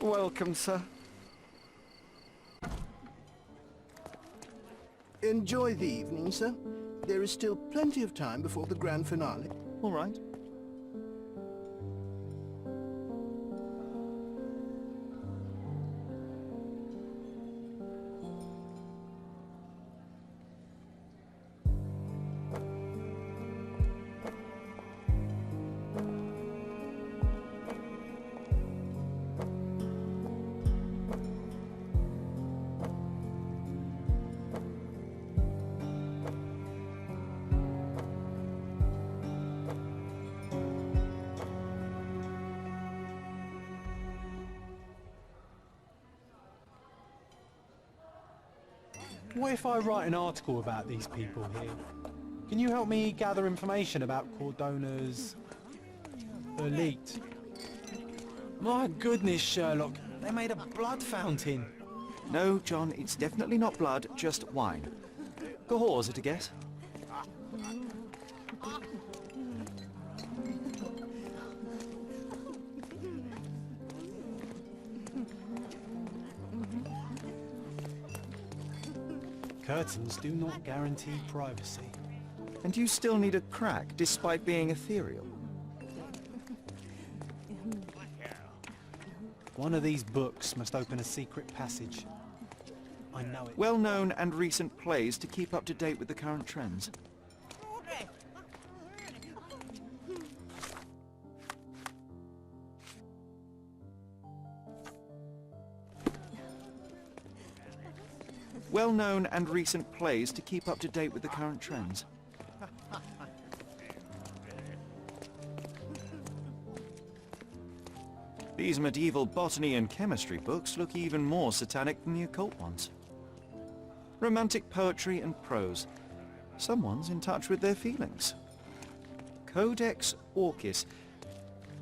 Welcome, sir. Enjoy the evening, sir. There is still plenty of time before the grand finale. All right. What if I write an article about these people here? Can you help me gather information about Cordona's elite? My goodness, Sherlock, they made a blood fountain. No, John, it's definitely not blood, just wine. Cahors at a guess? Curtains do not guarantee privacy. And you still need a crack, despite being ethereal. One of these books must open a secret passage. I know it. Well-known and recent plays to keep up to date with the current trends. Well-known and recent plays to keep up to date with the current trends. These medieval botany and chemistry books look even more satanic than the occult ones. Romantic poetry and prose. Someone's in touch with their feelings. Codex Orchis.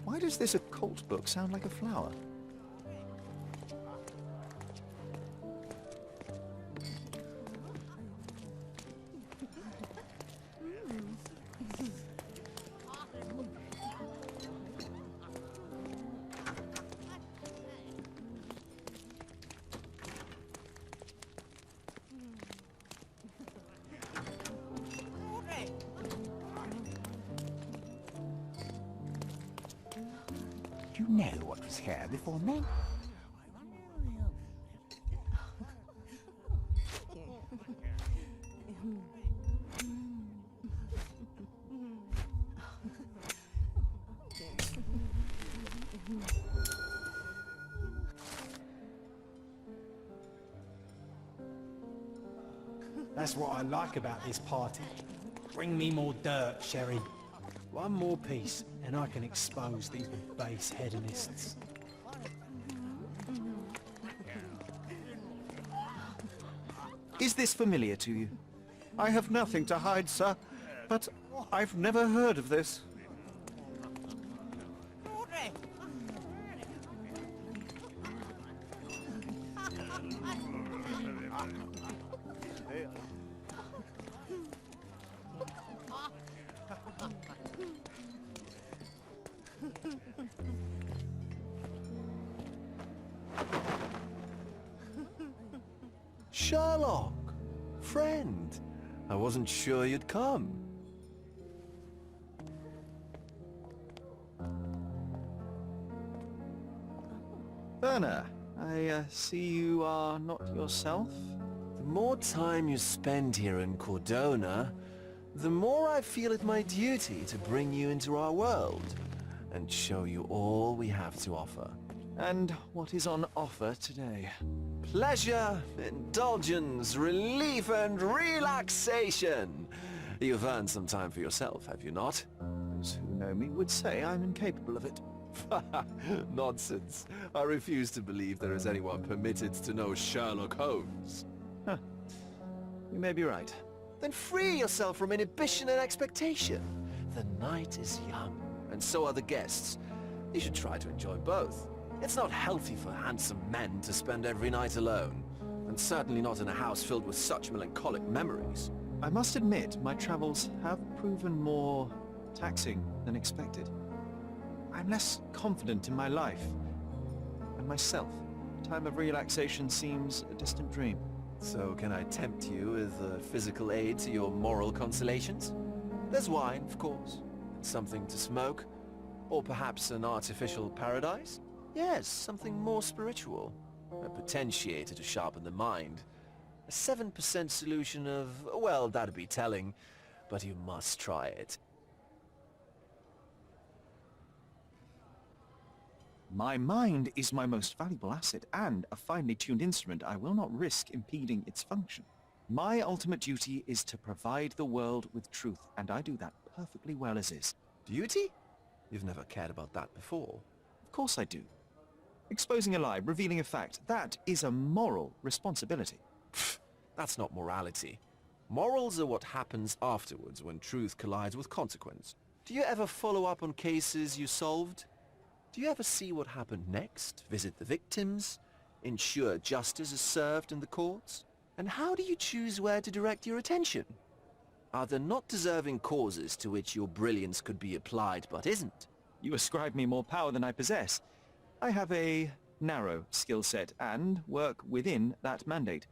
Why does this occult book sound like a flower? Do you know what was here before me? That's what I like about this party. Bring me more dirt, Sherry. One more piece, and I can expose these base hedonists. Is this familiar to you? I have nothing to hide, sir, but I've never heard of this. Sherlock! Friend! I wasn't sure you'd come. Werner, I see you are not yourself. The more time you spend here in Cordona, the more I feel it my duty to bring you into our world and show you all we have to offer. And what is on offer today? Pleasure, indulgence, relief and relaxation. You've earned some time for yourself, have you not? Those who know me would say I'm incapable of it. Nonsense. I refuse to believe there is anyone permitted to know Sherlock Holmes. Huh. You may be right. Then free yourself from inhibition and expectation. The night is young, and so are the guests. You should try to enjoy both. It's not healthy for handsome men to spend every night alone, and certainly not in a house filled with such melancholic memories. I must admit, my travels have proven more taxing than expected. I'm less confident in my life, and myself. A time of relaxation seems a distant dream. So can I tempt you with a physical aid to your moral consolations? There's wine, of course, and something to smoke, or perhaps an artificial paradise? Yes, something more spiritual, a potentiator to sharpen the mind. A 7% solution of, well, that'd be telling, but you must try it. My mind is my most valuable asset, and a finely tuned instrument I will not risk impeding its function. My ultimate duty is to provide the world with truth, and I do that perfectly well as is. Duty? You've never cared about that before. Of course I do. Exposing a lie, revealing a fact, that is a moral responsibility. That's not morality. Morals are what happens afterwards when truth collides with consequence. Do you ever follow up on cases you solved? Do you ever see what happened next, visit the victims, ensure justice is served in the courts? And how do you choose where to direct your attention? Are there not deserving causes to which your brilliance could be applied but isn't? You ascribe me more power than I possess. I have a narrow skill set and work within that mandate.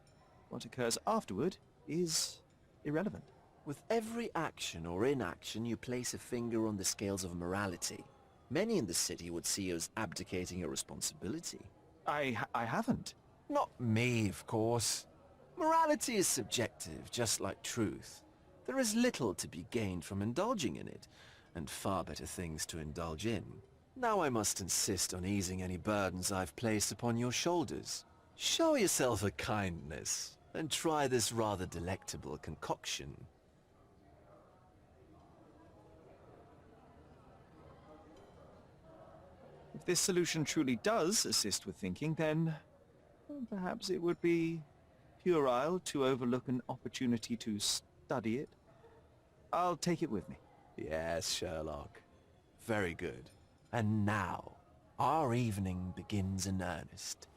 What occurs afterward is irrelevant. With every action or inaction you place a finger on the scales of morality. Many in the city would see you as abdicating your responsibility. I haven't. Not me, of course. Morality is subjective, just like truth. There is little to be gained from indulging in it, and far better things to indulge in. Now I must insist on easing any burdens I've placed upon your shoulders. Show yourself a kindness, and try this rather delectable concoction. If this solution truly does assist with thinking, then perhaps it would be puerile to overlook an opportunity to study it. I'll take it with me. Yes, Sherlock. Very good. And now, our evening begins in earnest.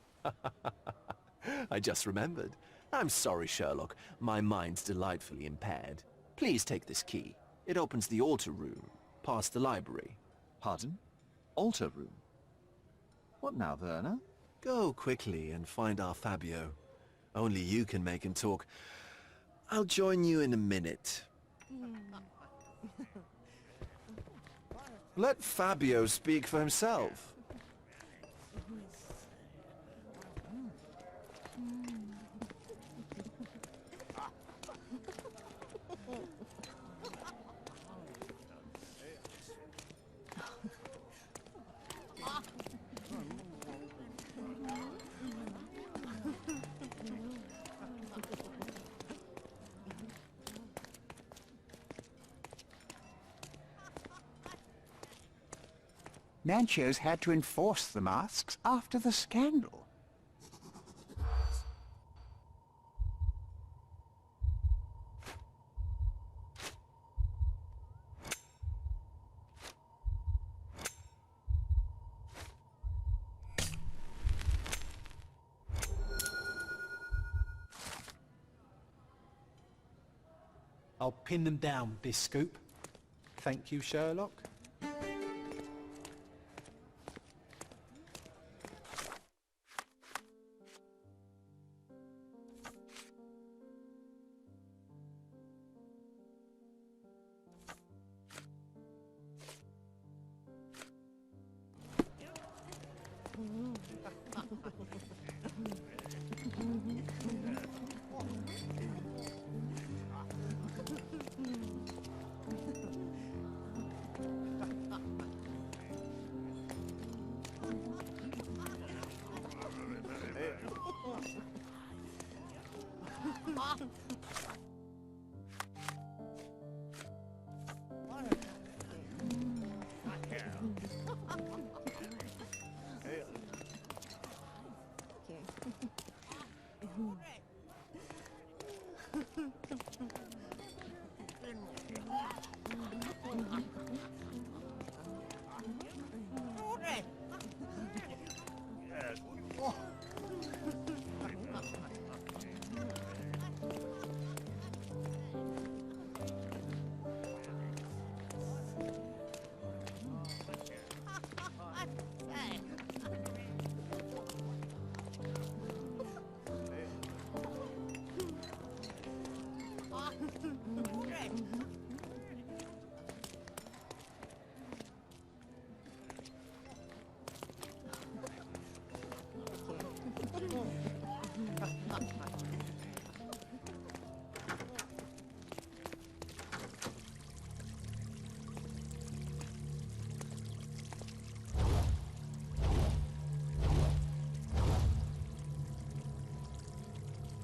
I just remembered. I'm sorry, Sherlock. My mind's delightfully impaired. Please take this key. It opens the altar room, past the library. Pardon? Altar room? What now, Werner? Go quickly and find our Fabio. Only you can make him talk. I'll join you in a minute. Let Fabio speak for himself. Manchos had to enforce the masks after the scandal. I'll pin them down with this scoop. Thank you, Sherlock.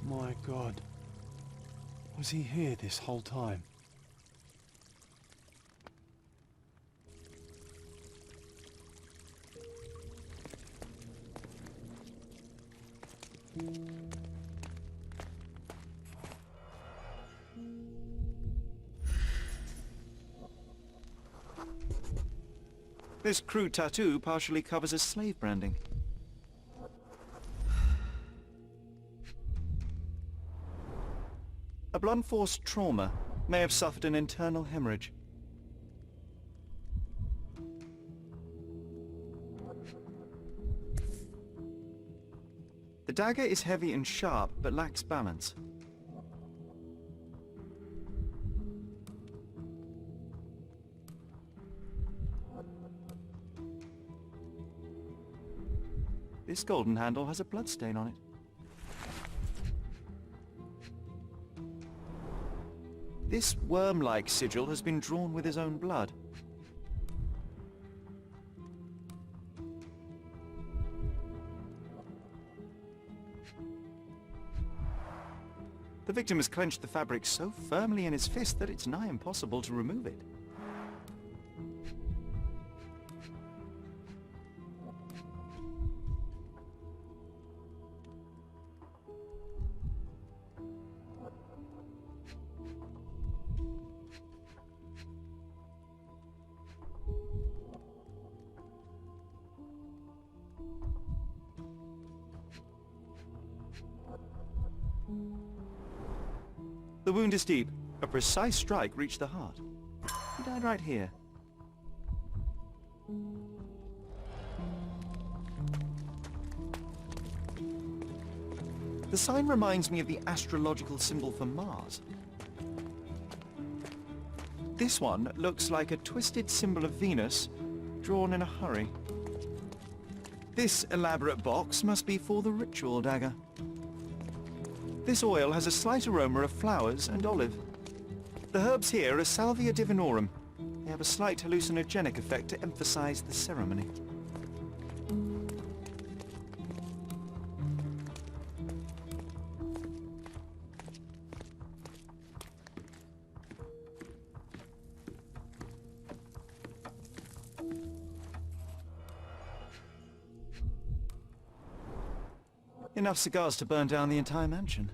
My God. Was he here this whole time? This crude tattoo partially covers as slave branding. A blunt force trauma may have suffered an internal hemorrhage. The dagger is heavy and sharp, but lacks balance. This golden handle has a bloodstain on it. This worm-like sigil has been drawn with his own blood. The victim has clenched the fabric so firmly in his fist that it's nigh impossible to remove it. The wound is deep. A precise strike reached the heart. He died right here. The sign reminds me of the astrological symbol for Mars. This one looks like a twisted symbol of Venus, drawn in a hurry. This elaborate box must be for the ritual dagger. This oil has a slight aroma of flowers and olive. The herbs here are Salvia divinorum. They have a slight hallucinogenic effect to emphasize the ceremony. Enough cigars to burn down the entire mansion.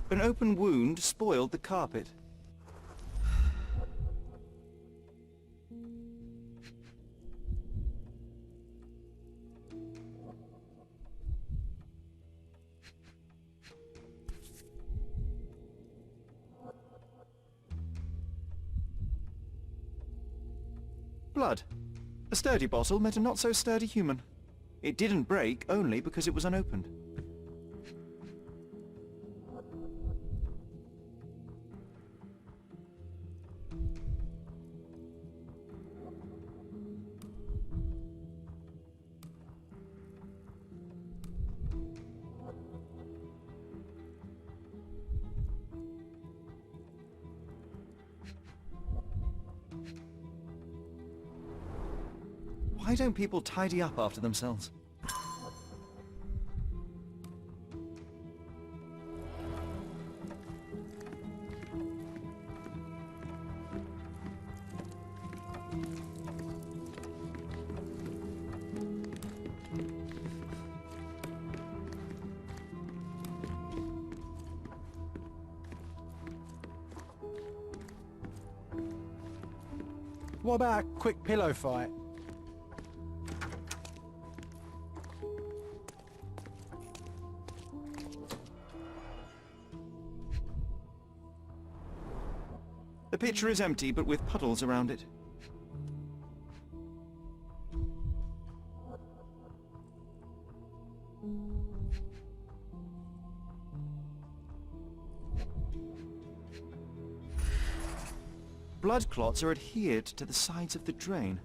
An open wound spoiled the carpet. Blood. A sturdy bottle met a not-so-sturdy human. It didn't break only because it was unopened. Why don't people tidy up after themselves? What about a quick pillow fight? The pitcher is empty, but with puddles around it. Blood clots are adhered to the sides of the drain.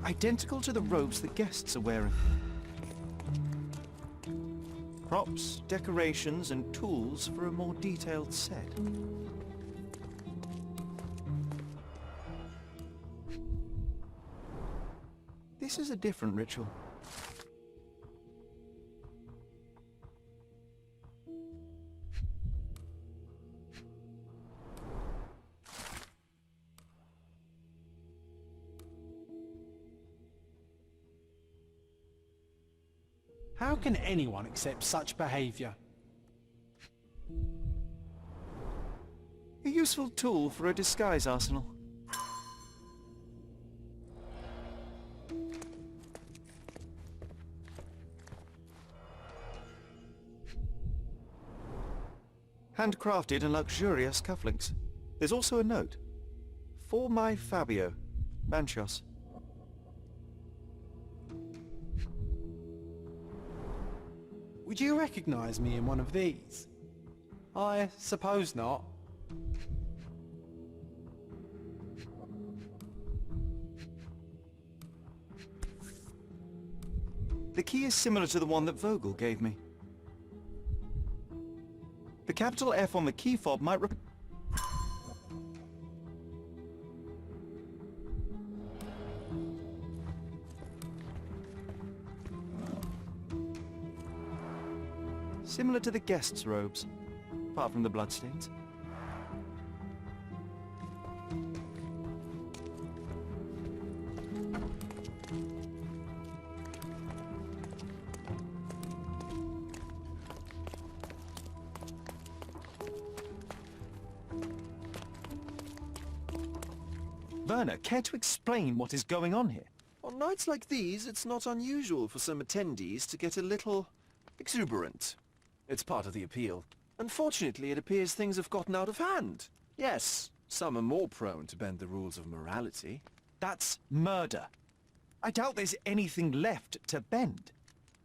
Identical to the robes the guests are wearing. Props, decorations and tools for a more detailed set. This is a different ritual. How can anyone accept such behaviour? A useful tool for a disguise arsenal. Handcrafted and luxurious cufflinks. There's also a note. For my Fabio, Manchos. Would you recognise me in one of these? I suppose not. The key is similar to the one that Vogel gave me. The capital F on the key fob might similar to the guests' robes, apart from the bloodstains. Werner, care to explain what is going on here? On nights like these, it's not unusual for some attendees to get a little exuberant. It's part of the appeal. Unfortunately, it appears things have gotten out of hand. Yes, some are more prone to bend the rules of morality. That's murder. I doubt there's anything left to bend.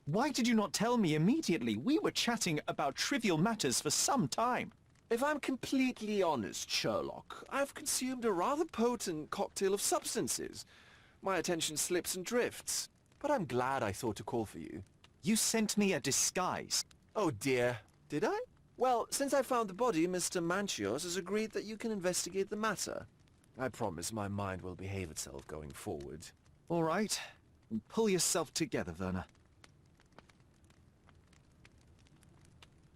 Why did you not tell me immediately? We were chatting about trivial matters for some time. If I'm completely honest, Sherlock, I've consumed a rather potent cocktail of substances. My attention slips and drifts. But I'm glad I thought to call for you. You sent me a disguise. Oh dear, did I? Well, since I found the body, Mr. Manchios has agreed that you can investigate the matter. I promise my mind will behave itself going forward. All right. Pull yourself together, Werner.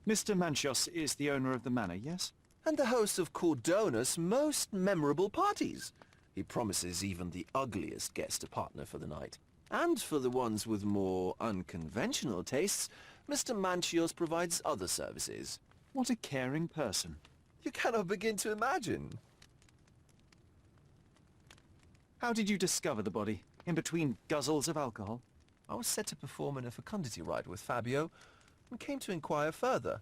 Mr. Manchios is the owner of the manor, yes? And the host of Cordona's most memorable parties. He promises even the ugliest guest a partner for the night. And for the ones with more unconventional tastes, Mr. Manchios provides other services. What a caring person. You cannot begin to imagine. How did you discover the body? In between guzzles of alcohol? I was set to perform in a fecundity rite with Fabio, and came to inquire further.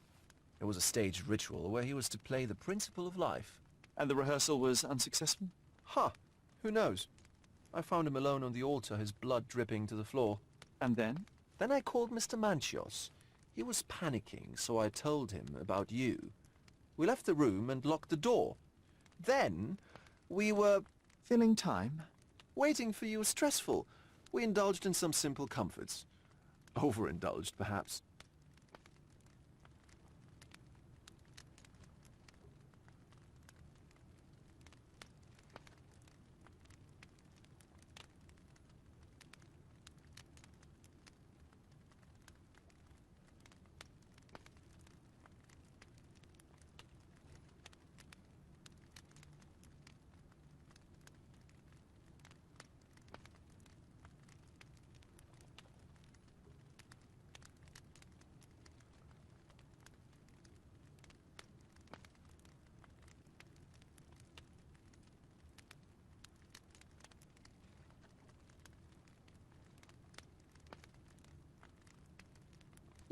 It was a staged ritual where he was to play the principle of life. And the rehearsal was unsuccessful? Huh. Who knows? I found him alone on the altar, his blood dripping to the floor. And then? Then I called Mr. Manchios. He was panicking, so I told him about you. We left the room and locked the door. Then, we were... Filling time? Waiting for you was stressful. We indulged in some simple comforts. Overindulged, perhaps.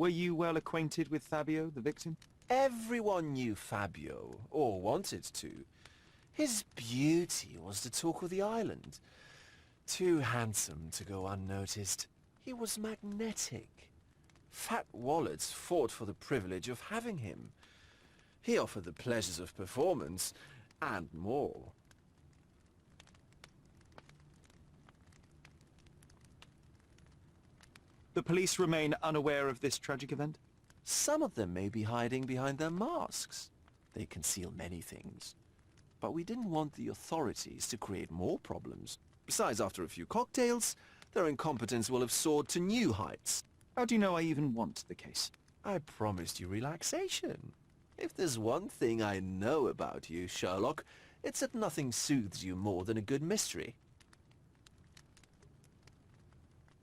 Were you well acquainted with Fabio, the victim? Everyone knew Fabio, or wanted to. His beauty was the talk of the island. Too handsome to go unnoticed. He was magnetic. Fat wallets fought for the privilege of having him. He offered the pleasures of performance, and more. The police remain unaware of this tragic event? Some of them may be hiding behind their masks. They conceal many things. But we didn't want the authorities to create more problems. Besides, after a few cocktails, their incompetence will have soared to new heights. How do you know I even want the case? I promised you relaxation. If there's one thing I know about you, Sherlock, it's that nothing soothes you more than a good mystery.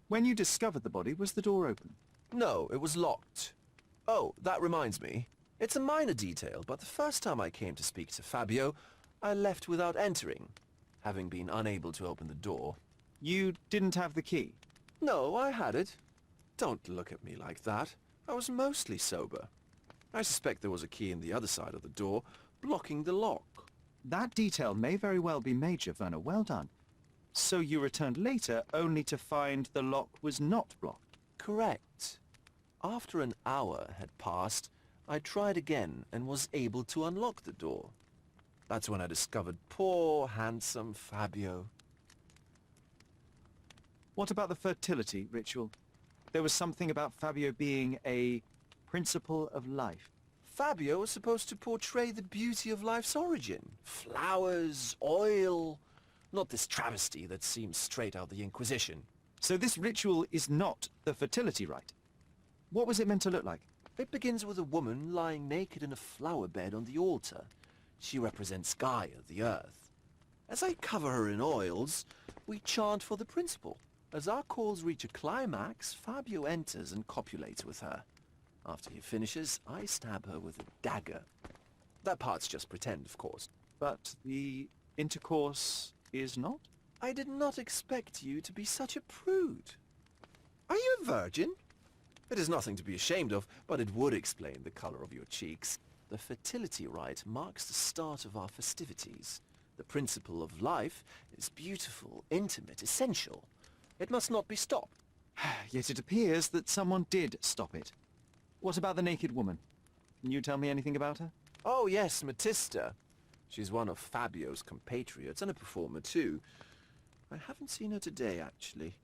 When you discovered the body, was the door open? No, it was locked. Oh, that reminds me. It's a minor detail, but the first time I came to speak to Fabio, I left without entering, having been unable to open the door. You didn't have the key? No, I had it. Don't look at me like that. I was mostly sober. I suspect there was a key in the other side of the door, blocking the lock. That detail may very well be major, Werner. Well done. So you returned later only to find the lock was not blocked? Correct. After an hour had passed, I tried again and was able to unlock the door. That's when I discovered poor, handsome Fabio. What about the fertility ritual? There was something about Fabio being a principle of life. Fabio was supposed to portray the beauty of life's origin. Flowers, oil, not this travesty that seems straight out of the Inquisition. So this ritual is not the fertility rite. What was it meant to look like? It begins with a woman lying naked in a flower bed on the altar. She represents Gaia, the earth. As I cover her in oils, we chant for the principle. As our calls reach a climax, Fabio enters and copulates with her. After he finishes, I stab her with a dagger. That part's just pretend, of course. But the intercourse is not? I did not expect you to be such a prude. Are you a virgin? It is nothing to be ashamed of, but it would explain the color of your cheeks. The fertility rite marks the start of our festivities. The principle of life is beautiful, intimate, essential. It must not be stopped. Yet it appears that someone did stop it. What about the naked woman? Can you tell me anything about her? Oh yes, Matista. She's one of Fabio's compatriots and a performer too. I haven't seen her today, actually.